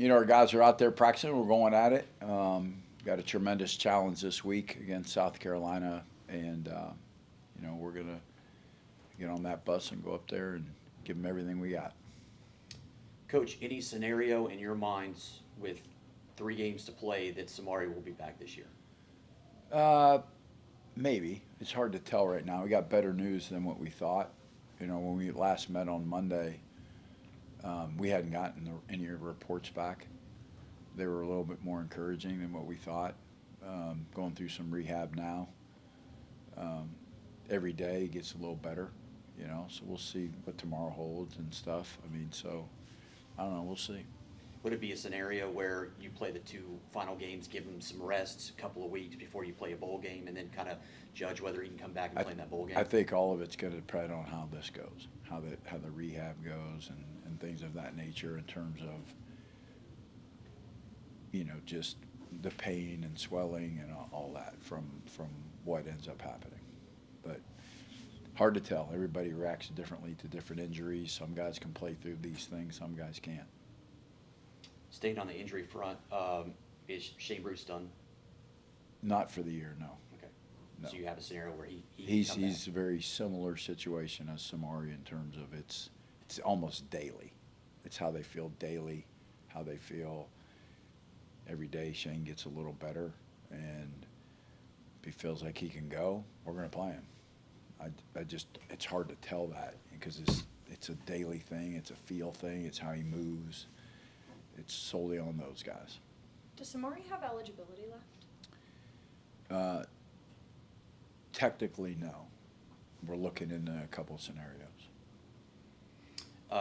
our guys are out there practicing. We're going at it. Got a tremendous challenge this week against South Carolina, and we're gonna get on that bus and go up there and give them everything we got. Coach, any scenario in your minds with 3 games to play that Samari will be back this year? Maybe. It's hard to tell right now. We got better news than what we thought. When we last met on Monday, we hadn't gotten any reports back. They were a little bit more encouraging than what we thought. Going through some rehab now. Every day gets a little better, so we'll see what tomorrow holds and stuff. So I don't know. We'll see. Would it be a scenario where you play the 2 final games, give him some rests, a couple of weeks before you play a bowl game, and then kind of judge whether he can come back and play in that bowl game? I think all of it's going to depend on how this goes, how the rehab goes, and things of that nature in terms of, just the pain and swelling and all that from what ends up happening. But hard to tell. Everybody reacts differently to different injuries. Some guys can play through these things. Some guys can't. Staying on the injury front, is Shane Bruce done? Not for the year, no. Okay. No. So you have a scenario where he's come back. a very similar situation as Samari in terms of it's almost daily. It's how they feel daily, how they feel every day. Shane gets a little better, and if he feels like he can go, we're going to play him. It's hard to tell that because it's a daily thing. It's a feel thing. It's how he moves. It's solely on those guys. Does Samari have eligibility left? Technically, no. We're looking into a couple of scenarios.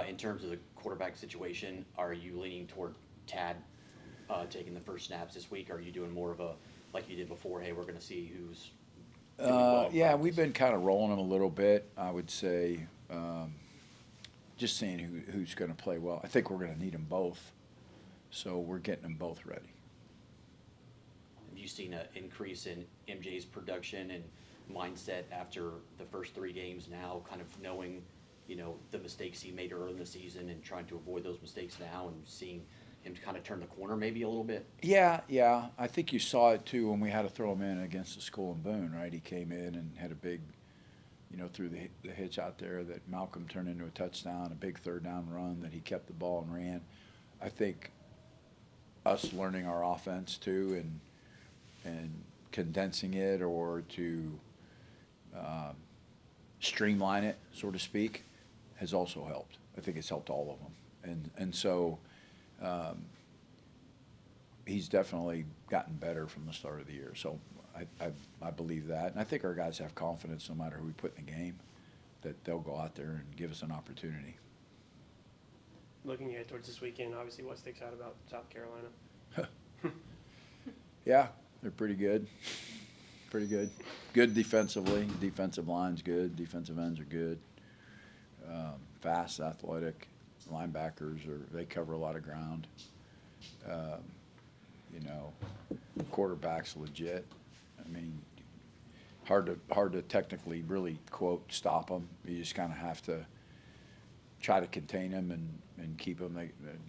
In terms of the quarterback situation, are you leaning toward Tad taking the first snaps this week? Or are you doing more of a, like you did before, hey, we're going to see who's doing well in Yeah, practice? we've been kind of rolling them a little bit, I would say. Just seeing who's going to play well. I think we're going to need them both. So we're getting them both ready. Have you seen an increase in MJ's production and mindset after the first 3 games now, kind of knowing, the mistakes he made early in the season and trying to avoid those mistakes now and seeing him kind of turn the corner maybe a little bit? Yeah. I think you saw it too when we had to throw him in against the school in Boone, right? He came in and had a big, threw the hitch out there that Malcolm turned into a touchdown, a big 3rd down run that he kept the ball and ran. I think us learning our offense too and condensing it or to streamline it, so to speak, has also helped. I think it's helped all of them. And so he's definitely gotten better from the start of the year. So I believe that. And I think our guys have confidence no matter who we put in the game that they'll go out there and give us an opportunity. Looking ahead towards this weekend, obviously what sticks out about South Carolina? Yeah, they're pretty good. Pretty good. Good defensively. Defensive line's good. Defensive ends are good. Fast, athletic. Linebackers they cover a lot of ground. Quarterback's legit. Hard to technically really quote stop them. You just kind of have to try to contain them and keep them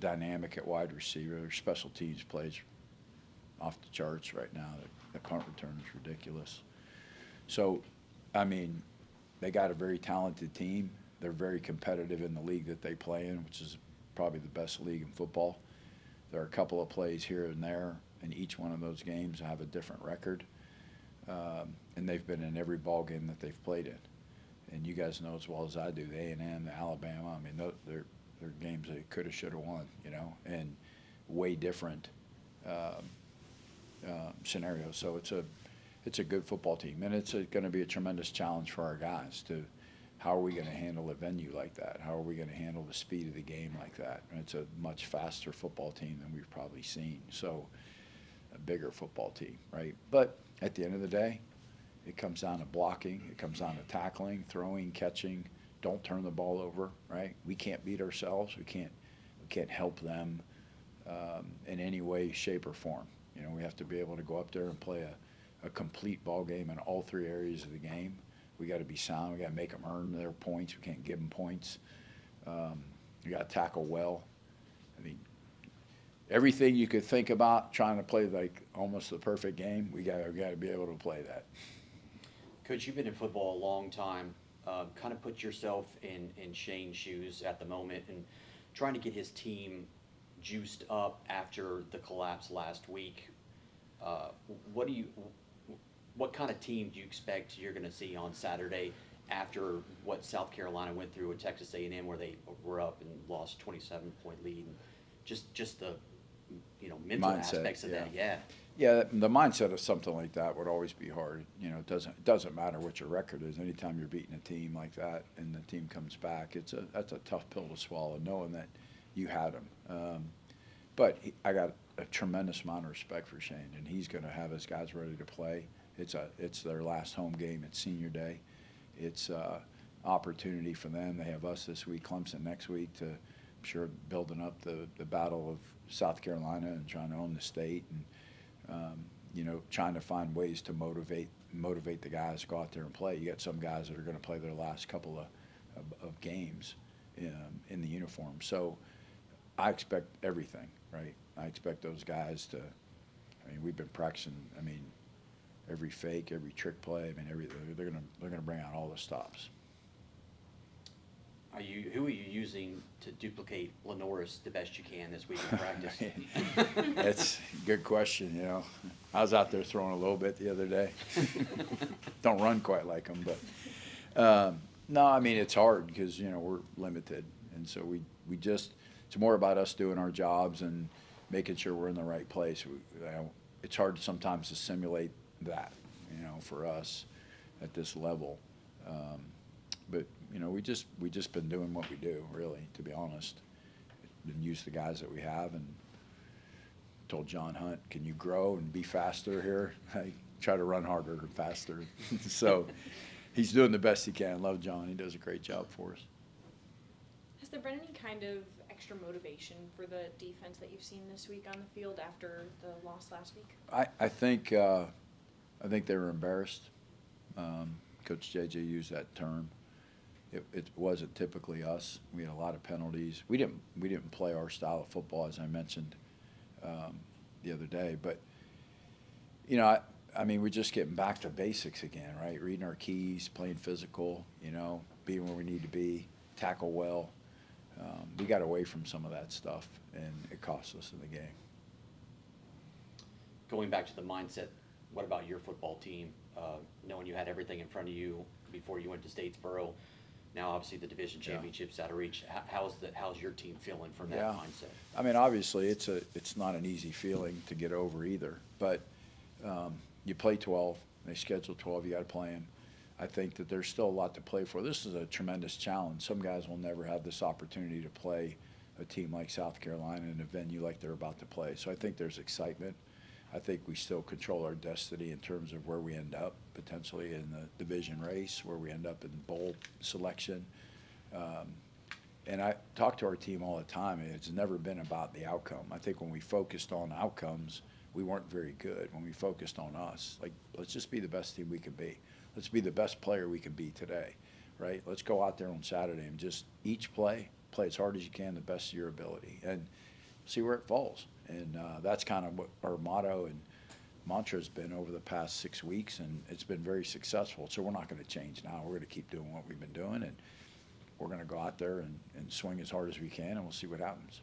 dynamic at wide receiver. Their special teams plays off the charts right now. The punt return is ridiculous. So, they got a very talented team. They're very competitive in the league that they play in, which is probably the best league in football. There are a couple of plays here and there, and each one of those games have a different record. And they've been in every ball game that they've played in. And you guys know as well as I do, the A&M, the Alabama, they're games they could have, should have won, and way different scenarios. So it's a good football team, and it's going to be a tremendous challenge for our guys to how are we going to handle a venue like that? How are we going to handle the speed of the game like that? And it's a much faster football team than we've probably seen. So a bigger football team, right? But at the end of the day, it comes down to blocking. It comes down to tackling, throwing, catching. Don't turn the ball over, right? We can't beat ourselves. We can't help them in any way, shape, or form. We have to be able to go up there and play a complete ball game in all 3 areas of the game. We got to be sound. We got to make them earn their points. We can't give them points. We got to tackle well. everything you could think about trying to play like almost the perfect game, we got to be able to play that. Coach, you've been in football a long time. Kind of put yourself in Shane's shoes at the moment and trying to get his team juiced up after the collapse last week. What kind of team do you expect you're going to see on Saturday after what South Carolina went through with Texas A&M, where they were up and lost 27-point lead, and just the mental Mindset, aspects of that? Yeah. Yeah, the mindset of something like that would always be hard. It doesn't matter what your record is. Anytime you're beating a team like that and the team comes back, that's a tough pill to swallow, knowing that you had them. But I got a tremendous amount of respect for Shane, and he's going to have his guys ready to play. It's their last home game. It's senior day. It's opportunity for them. They have us this week, Clemson next week, to, I'm sure, building up the battle of South Carolina and trying to own the state, and trying to find ways to motivate the guys to go out there and play. You got some guys that are going to play their last couple of games in the uniform. So I expect everything, right? I expect those guys to. We've been practicing. Every fake, every trick play. They're gonna bring out all the stops. Who are you using to duplicate Lenoris the best you can this week in practice? That's a good question. I was out there throwing a little bit the other day. Don't run quite like them, but no. It's hard because we're limited, and so we just, it's more about us doing our jobs and making sure we're in the right place. It's hard sometimes to simulate that, for us at this level. But we just been doing what we do, really, to be honest. Been used the guys that we have, and told John Hunt, can you grow and be faster here? I try to run harder and faster. So he's doing the best he can. Love John. He does a great job for us. Has there been any kind of extra motivation for the defense that you've seen this week on the field after the loss last week? I think they were embarrassed. Coach JJ used that term. It wasn't typically us. We had a lot of penalties. We didn't play our style of football, as I mentioned the other day. But we're just getting back to basics again, right? Reading our keys, playing physical, being where we need to be, tackle well. We got away from some of that stuff, and it cost us in the game. Going back to the mindset, what about your football team? Knowing you had everything in front of you before you went to Statesboro, now obviously the division championship's out of reach. How's your team feeling from that mindset? Obviously it's not an easy feeling to get over either. But you play 12, they schedule 12, you got to play them. I think that there's still a lot to play for. This is a tremendous challenge. Some guys will never have this opportunity to play a team like South Carolina in a venue like they're about to play. So I think there's excitement. I think we still control our destiny in terms of where we end up, potentially in the division race, where we end up in bowl selection. And I talk to our team all the time, and it's never been about the outcome. I think when we focused on outcomes, we weren't very good. When we focused on us, let's just be the best team we can be. Let's be the best player we can be today, right? Let's go out there on Saturday and just each play as hard as you can, the best of your ability, and see where it falls. And that's kind of what our motto and mantra has been over the past 6 weeks, and it's been very successful. So we're not going to change now. We're going to keep doing what we've been doing, and we're going to go out there and swing as hard as we can, and we'll see what happens.